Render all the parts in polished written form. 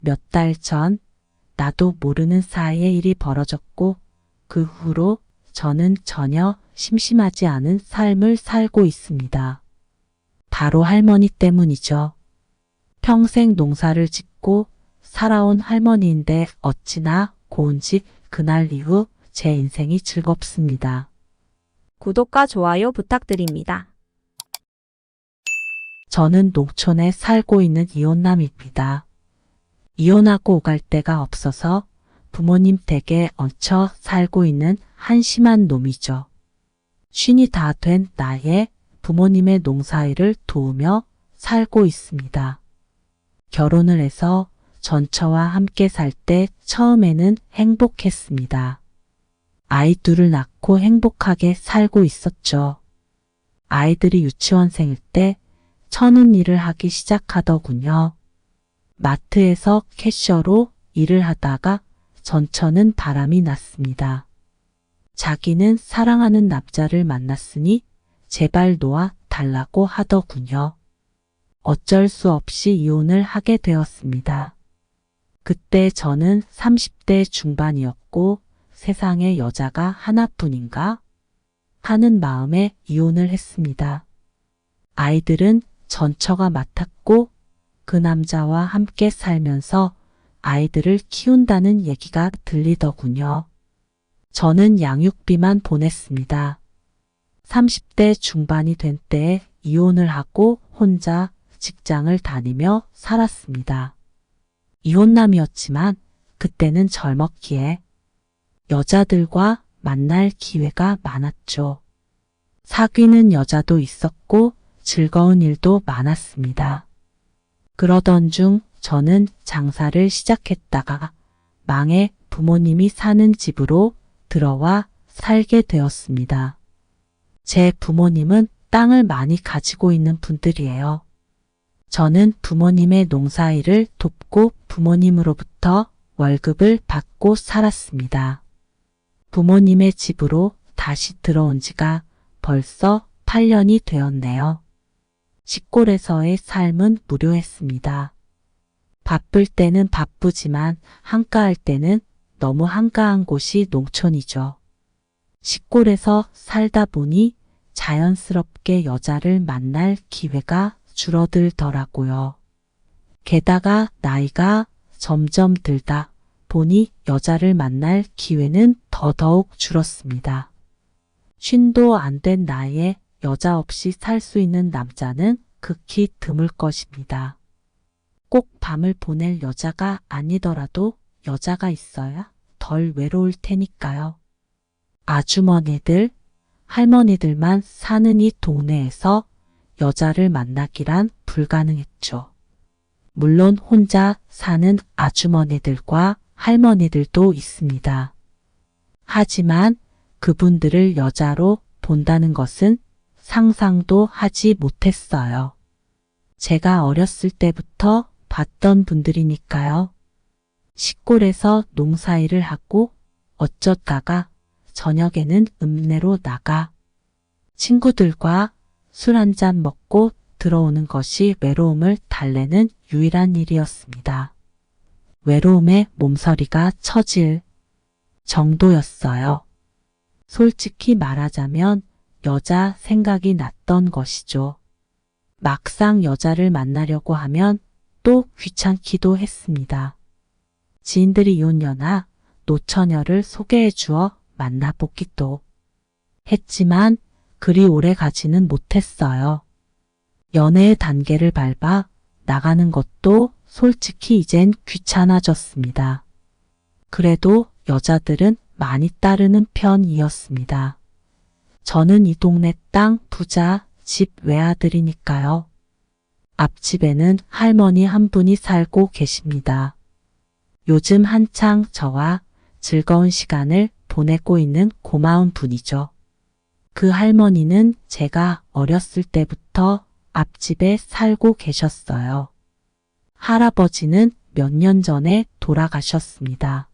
몇 달 전 나도 모르는 사이에 일이 벌어졌고 그 후로 저는 전혀 심심하지 않은 삶을 살고 있습니다. 바로 할머니 때문이죠. 평생 농사를 짓고 살아온 할머니인데 어찌나 고운지 그날 이후 제 인생이 즐겁습니다. 구독과 좋아요 부탁드립니다. 저는 농촌에 살고 있는 이혼남입니다. 이혼하고 오갈 데가 없어서 부모님 댁에 얹혀 살고 있는 한심한 놈이죠. 쉰이 다 된 나이에 부모님의 농사일을 도우며 살고 있습니다. 결혼을 해서 전처와 함께 살 때 처음에는 행복했습니다. 아이 둘을 낳고 행복하게 살고 있었죠. 아이들이 유치원생일 때 처는 일을 하기 시작하더군요. 마트에서 캐셔로 일을 하다가 전처는 바람이 났습니다. 자기는 사랑하는 남자를 만났으니 제발 놓아 달라고 하더군요. 어쩔 수 없이 이혼을 하게 되었습니다. 그때 저는 30대 중반이었고 세상에 여자가 하나뿐인가 하는 마음에 이혼을 했습니다. 아이들은 전처가 맡았고 그 남자와 함께 살면서 아이들을 키운다는 얘기가 들리더군요. 저는 양육비만 보냈습니다. 30대 중반이 된 때에 이혼을 하고 혼자 직장을 다니며 살았습니다. 이혼남이었지만 그때는 젊었기에 여자들과 만날 기회가 많았죠. 사귀는 여자도 있었고 즐거운 일도 많았습니다. 그러던 중 저는 장사를 시작했다가 망해 부모님이 사는 집으로 들어와 살게 되었습니다. 제 부모님은 땅을 많이 가지고 있는 분들이에요. 저는 부모님의 농사일을 돕고 부모님으로부터 월급을 받고 살았습니다. 부모님의 집으로 다시 들어온 지가 벌써 8년이 되었네요. 시골에서의 삶은 무료했습니다. 바쁠 때는 바쁘지만 한가할 때는 너무 한가한 곳이 농촌이죠. 시골에서 살다 보니 자연스럽게 여자를 만날 기회가 줄어들더라고요. 게다가 나이가 점점 들다 보니 여자를 만날 기회는 더더욱 줄었습니다. 쉰도 안 된 나이에 여자 없이 살 수 있는 남자는 극히 드물 것입니다. 꼭 밤을 보낼 여자가 아니더라도 여자가 있어야 덜 외로울 테니까요. 아주머니들, 할머니들만 사는 이 동네에서 여자를 만나기란 불가능했죠. 물론 혼자 사는 아주머니들과 할머니들도 있습니다. 하지만 그분들을 여자로 본다는 것은 상상도 하지 못했어요. 제가 어렸을 때부터 봤던 분들이니까요. 시골에서 농사일을 하고 어쩌다가 저녁에는 읍내로 나가 친구들과 술 한잔 먹고 들어오는 것이 외로움을 달래는 유일한 일이었습니다. 외로움에 몸서리가 처질 정도였어요. 솔직히 말하자면 여자 생각이 났던 것이죠. 막상 여자를 만나려고 하면 또 귀찮기도 했습니다. 지인들이 이혼녀나 노처녀를 소개해 주어 만나보기도 했지만 그리 오래 가지는 못했어요. 연애의 단계를 밟아 나가는 것도 솔직히 이젠 귀찮아졌습니다. 그래도 여자들은 많이 따르는 편이었습니다. 저는 이 동네 땅 부자 집 외아들이니까요. 앞집에는 할머니 한 분이 살고 계십니다. 요즘 한창 저와 즐거운 시간을 보내고 있는 고마운 분이죠. 그 할머니는 제가 어렸을 때부터 앞집에 살고 계셨어요. 할아버지는 몇 년 전에 돌아가셨습니다.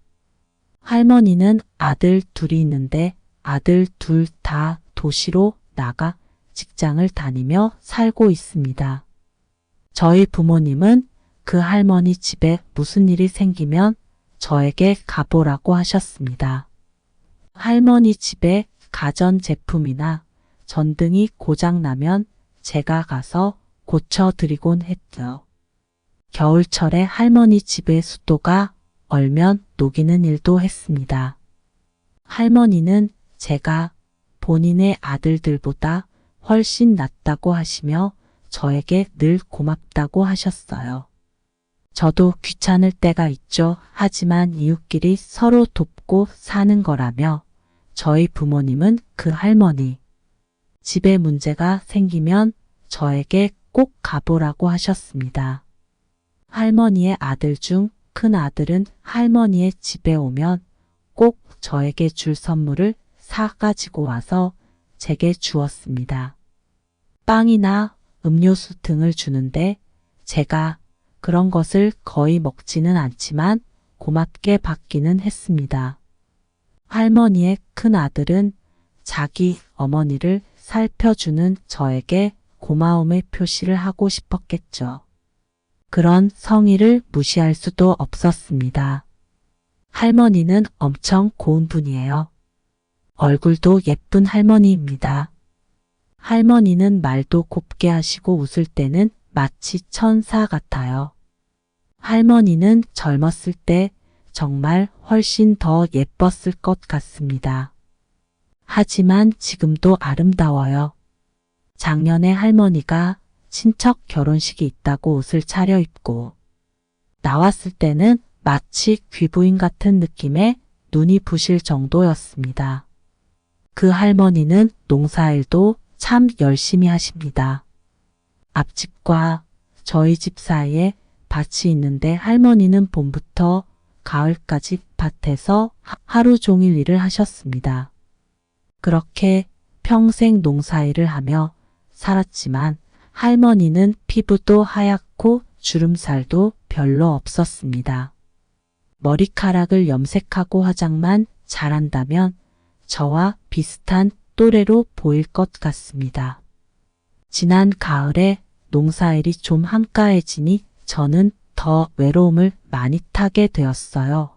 할머니는 아들 둘이 있는데 아들 둘 다 도시로 나가 직장을 다니며 살고 있습니다. 저희 부모님은 그 할머니 집에 무슨 일이 생기면 저에게 가보라고 하셨습니다. 할머니 집에 가전제품이나 전등이 고장나면 제가 가서 고쳐드리곤 했죠. 겨울철에 할머니 집의 수도가 얼면 녹이는 일도 했습니다. 할머니는 제가 본인의 아들들보다 훨씬 낫다고 하시며 저에게 늘 고맙다고 하셨어요. 저도 귀찮을 때가 있죠. 하지만 이웃끼리 서로 돕고 사는 거라며 저희 부모님은 그 할머니 집에 문제가 생기면 저에게 꼭 가보라고 하셨습니다. 할머니의 아들 중 큰 아들은 할머니의 집에 오면 꼭 저에게 줄 선물을 사가지고 와서 제게 주었습니다. 빵이나 음료수 등을 주는데 제가 그런 것을 거의 먹지는 않지만 고맙게 받기는 했습니다. 할머니의 큰 아들은 자기 어머니를 살펴주는 저에게 고마움의 표시를 하고 싶었겠죠. 그런 성의를 무시할 수도 없었습니다. 할머니는 엄청 고운 분이에요. 얼굴도 예쁜 할머니입니다. 할머니는 말도 곱게 하시고 웃을 때는 마치 천사 같아요. 할머니는 젊었을 때 정말 훨씬 더 예뻤을 것 같습니다. 하지만 지금도 아름다워요. 작년에 할머니가 친척 결혼식이 있다고 옷을 차려입고 나왔을 때는 마치 귀부인 같은 느낌에 눈이 부실 정도였습니다. 그 할머니는 농사일도 참 열심히 하십니다. 앞집과 저희 집 사이에 밭이 있는데 할머니는 봄부터 가을까지 밭에서 하루 종일 일을 하셨습니다. 그렇게 평생 농사일을 하며 살았지만 할머니는 피부도 하얗고 주름살도 별로 없었습니다. 머리카락을 염색하고 화장만 잘한다면 저와 비슷한 또래로 보일 것 같습니다. 지난 가을에 농사일이 좀 한가해지니 저는 더 외로움을 많이 타게 되었어요.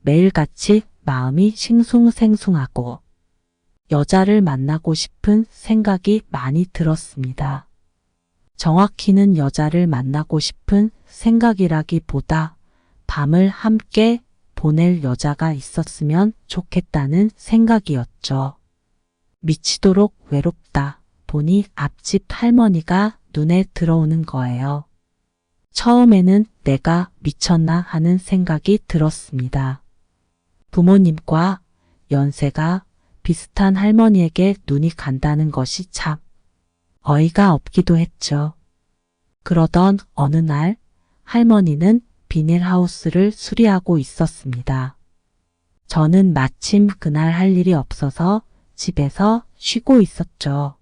매일같이 마음이 싱숭생숭하고 여자를 만나고 싶은 생각이 많이 들었습니다. 정확히는 여자를 만나고 싶은 생각이라기보다 밤을 함께 보낼 여자가 있었으면 좋겠다는 생각이었죠. 미치도록 외롭다 보니 앞집 할머니가 눈에 들어오는 거예요. 처음에는 내가 미쳤나 하는 생각이 들었습니다. 부모님과 연세가 비슷한 할머니에게 눈이 간다는 것이 참 어이가 없기도 했죠. 그러던 어느 날 할머니는 비닐하우스를 수리하고 있었습니다. 저는 마침 그날 할 일이 없어서 집에서 쉬고 있었죠.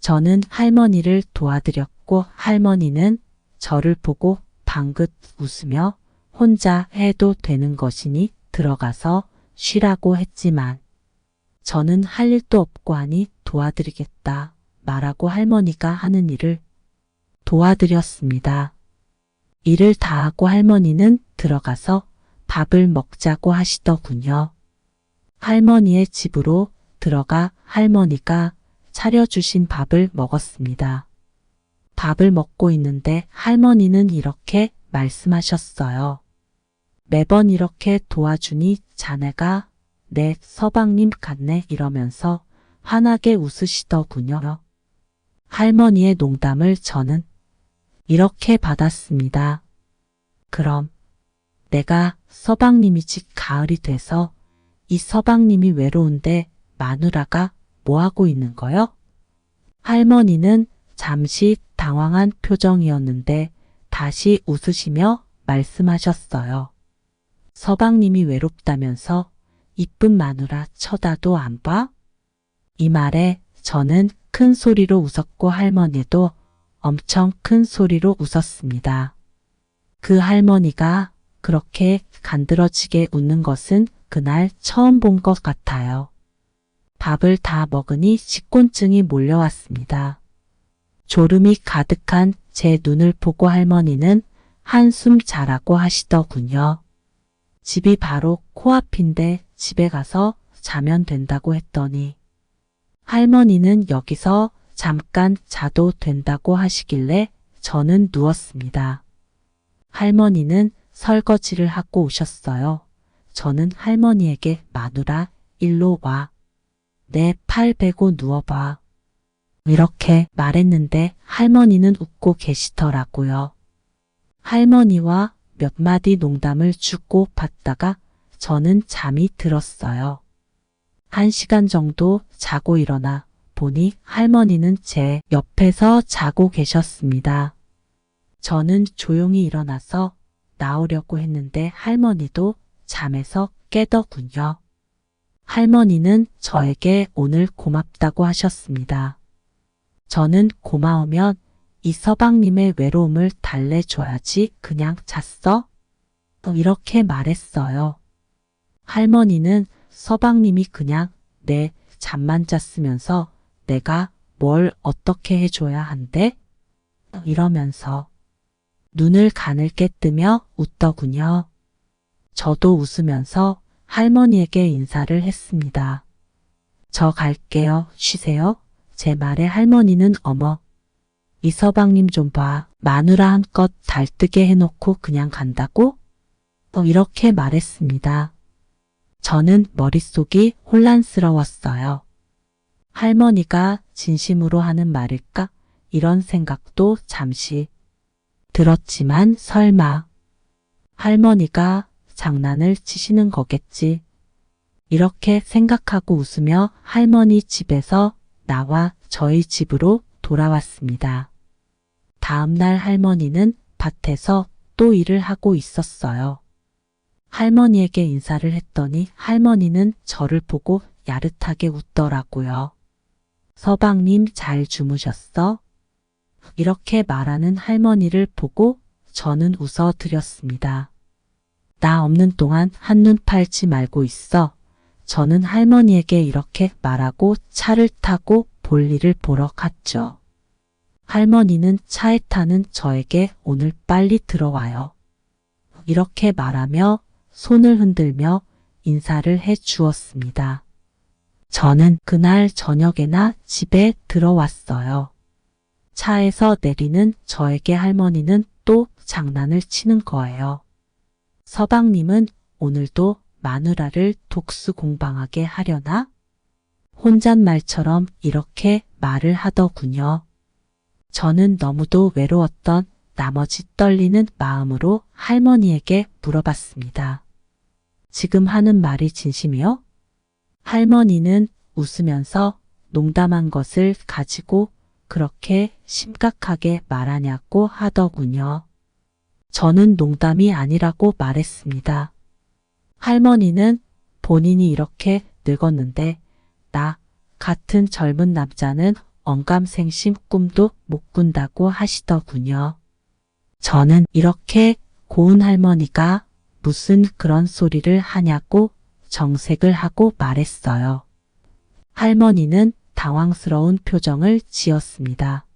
저는 할머니를 도와드렸고 할머니는 저를 보고 방긋 웃으며 혼자 해도 되는 것이니 들어가서 쉬라고 했지만 저는 할 일도 없고 하니 도와드리겠다 말하고 할머니가 하는 일을 도와드렸습니다. 일을 다 하고 할머니는 들어가서 밥을 먹자고 하시더군요. 할머니의 집으로 들어가 할머니가 차려주신 밥을 먹었습니다. 밥을 먹고 있는데 할머니는 이렇게 말씀하셨어요. 매번 이렇게 도와주니 자네가 내 서방님 같네 이러면서 환하게 웃으시더군요. 할머니의 농담을 저는 이렇게 받았습니다. 그럼 내가 서방님이지 가을이 돼서 이 서방님이 외로운데 마누라가 뭐하고 있는 거요? 할머니는 잠시 당황한 표정이었는데 다시 웃으시며 말씀하셨어요. 서방님이 외롭다면서 이쁜 마누라 쳐다도 안 봐? 이 말에 저는 큰 소리로 웃었고 할머니도 엄청 큰 소리로 웃었습니다. 그 할머니가 그렇게 간드러지게 웃는 것은 그날 처음 본 것 같아요. 밥을 다 먹으니 식곤증이 몰려왔습니다. 졸음이 가득한 제 눈을 보고 할머니는 한숨 자라고 하시더군요. 집이 바로 코앞인데 집에 가서 자면 된다고 했더니 할머니는 여기서 잠깐 자도 된다고 하시길래 저는 누웠습니다. 할머니는 설거지를 하고 오셨어요. 저는 할머니에게 마누라 일로 와. 내 팔 베고 누워봐. 이렇게 말했는데 할머니는 웃고 계시더라고요. 할머니와 몇 마디 농담을 주고 받다가 저는 잠이 들었어요. 1시간 정도 자고 일어나 보니 할머니는 제 옆에서 자고 계셨습니다. 저는 조용히 일어나서 나오려고 했는데 할머니도 잠에서 깨더군요. 할머니는 저에게 오늘 고맙다고 하셨습니다. 저는 고마우면 이 서방님의 외로움을 달래줘야지 그냥 잤어? 이렇게 말했어요. 할머니는 서방님이 그냥 내 잠만 잤으면서 내가 뭘 어떻게 해줘야 한대? 이러면서 눈을 가늘게 뜨며 웃더군요. 저도 웃으면서 할머니에게 인사를 했습니다. 저 갈게요. 쉬세요. 제 말에 할머니는 어머, 이 서방님 좀 봐. 마누라 한껏 달뜨게 해놓고 그냥 간다고? 이렇게 말했습니다. 저는 머릿속이 혼란스러웠어요. 할머니가 진심으로 하는 말일까? 이런 생각도 잠시 들었지만 설마 할머니가 장난을 치시는 거겠지. 이렇게 생각하고 웃으며 할머니 집에서 나와 저희 집으로 돌아왔습니다. 다음 날 할머니는 밭에서 또 일을 하고 있었어요. 할머니에게 인사를 했더니 할머니는 저를 보고 야릇하게 웃더라고요. 서방님 잘 주무셨어? 이렇게 말하는 할머니를 보고 저는 웃어 드렸습니다. 나 없는 동안 한눈 팔지 말고 있어. 저는 할머니에게 이렇게 말하고 차를 타고 볼일을 보러 갔죠. 할머니는 차에 타는 저에게 오늘 빨리 들어와요. 이렇게 말하며 손을 흔들며 인사를 해 주었습니다. 저는 그날 저녁에나 집에 들어왔어요. 차에서 내리는 저에게 할머니는 또 장난을 치는 거예요. 서방님은 오늘도 마누라를 독수공방하게 하려나? 혼잣말처럼 이렇게 말을 하더군요. 저는 너무도 외로웠던 나머지 떨리는 마음으로 할머니에게 물어봤습니다. 지금 하는 말이 진심이요? 할머니는 웃으면서 농담한 것을 가지고 그렇게 심각하게 말하냐고 하더군요. 저는 농담이 아니라고 말했습니다. 할머니는 본인이 이렇게 늙었는데 나 같은 젊은 남자는 언감생심 꿈도 못 꾼다고 하시더군요. 저는 이렇게 고운 할머니가 무슨 그런 소리를 하냐고 정색을 하고 말했어요. 할머니는 당황스러운 표정을 지었습니다.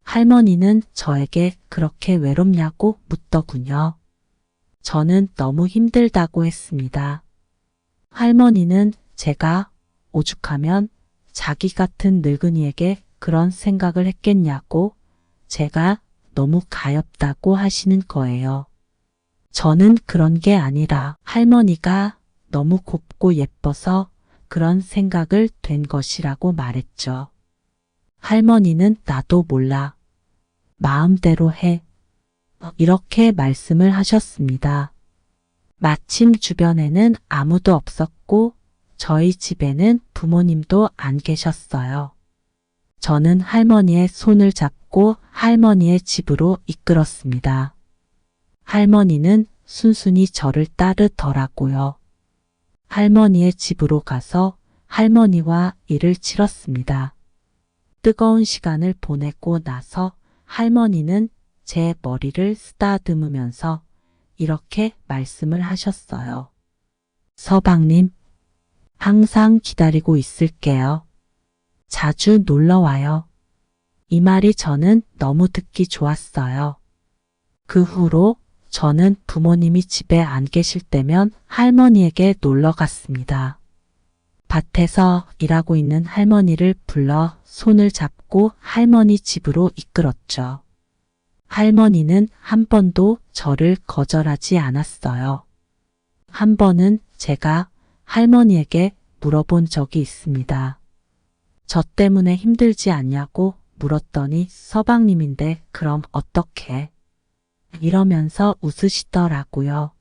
할머니는 저에게 그렇게 외롭냐고 묻더군요. 저는 너무 힘들다고 했습니다. 할머니는 제가 오죽하면 자기 같은 늙은이에게 그런 생각을 했겠냐고 제가 너무 가엾다고 하시는 거예요. 저는 그런 게 아니라 할머니가 너무 곱고 예뻐서 그런 생각을 된 것이라고 말했죠. 할머니는 나도 몰라. 마음대로 해. 이렇게 말씀을 하셨습니다. 마침 주변에는 아무도 없었고 저희 집에는 부모님도 안 계셨어요. 저는 할머니의 손을 잡고 할머니의 집으로 이끌었습니다. 할머니는 순순히 저를 따르더라고요. 할머니의 집으로 가서 할머니와 일을 치렀습니다. 뜨거운 시간을 보내고 나서 할머니는 제 머리를 쓰다듬으면서 이렇게 말씀을 하셨어요. 서방님, 항상 기다리고 있을게요. 자주 놀러 와요. 이 말이 저는 너무 듣기 좋았어요. 그 후로 저는 부모님이 집에 안 계실 때면 할머니에게 놀러 갔습니다. 밭에서 일하고 있는 할머니를 불러 손을 잡고 할머니 집으로 이끌었죠. 할머니는 한 번도 저를 거절하지 않았어요. 한 번은 제가 할머니에게 물어본 적이 있습니다. 저 때문에 힘들지 않냐고 물었더니 서방님인데 그럼 어떡해? 이러면서 웃으시더라고요.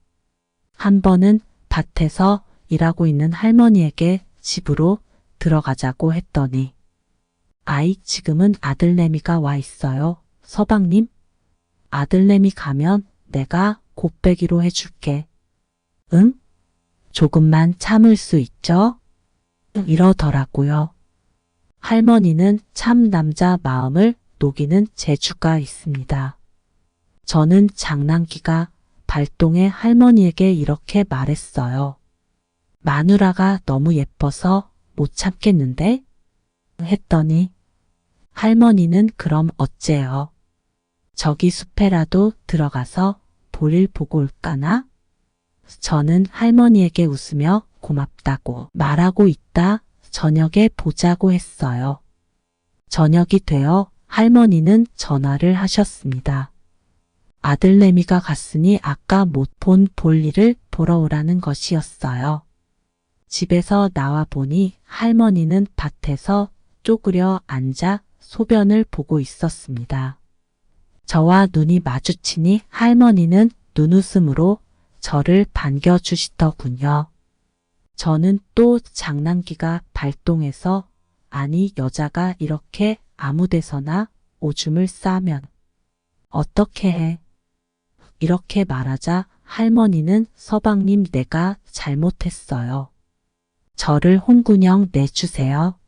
한 번은 밭에서 일하고 있는 할머니에게 집으로 들어가자고 했더니 아이 지금은 아들내미가 와 있어요. 서방님, 아들내미 가면 내가 곱빼기로 해줄게. 응? 조금만 참을 수 있죠? 이러더라고요. 할머니는 참 남자 마음을 녹이는 재주가 있습니다. 저는 장난기가 발동해 할머니에게 이렇게 말했어요. 마누라가 너무 예뻐서 못 참겠는데? 했더니 할머니는 그럼 어째요? 저기 숲에라도 들어가서 볼일 보고 올까나? 저는 할머니에게 웃으며 고맙다고 말하고 있다 저녁에 보자고 했어요. 저녁이 되어 할머니는 전화를 하셨습니다. 아들내미가 갔으니 아까 못 본 볼일을 보러 오라는 것이었어요. 집에서 나와 보니 할머니는 밭에서 쪼그려 앉아 소변을 보고 있었습니다. 저와 눈이 마주치니 할머니는 눈웃음으로 저를 반겨주시더군요. 저는 또 장난기가 발동해서 아니 여자가 이렇게 아무 데서나 오줌을 싸면 어떻게 해? 이렇게 말하자 할머니는 서방님 내가 잘못했어요. 저를 홍군형 내주세요.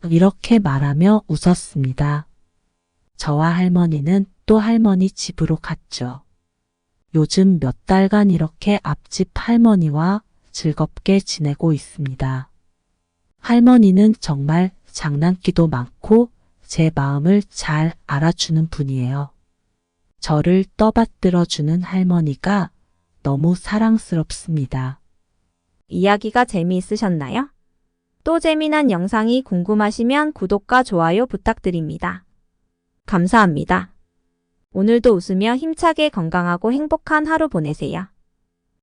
이렇게 말하며 웃었습니다. 저와 할머니는 또 할머니 집으로 갔죠. 요즘 몇 달간 이렇게 앞집 할머니와 즐겁게 지내고 있습니다. 할머니는 정말 장난기도 많고 제 마음을 잘 알아주는 분이에요. 저를 떠받들어주는 할머니가 너무 사랑스럽습니다. 이야기가 재미있으셨나요? 또 재미난 영상이 궁금하시면 구독과 좋아요 부탁드립니다. 감사합니다. 오늘도 웃으며 힘차게 건강하고 행복한 하루 보내세요.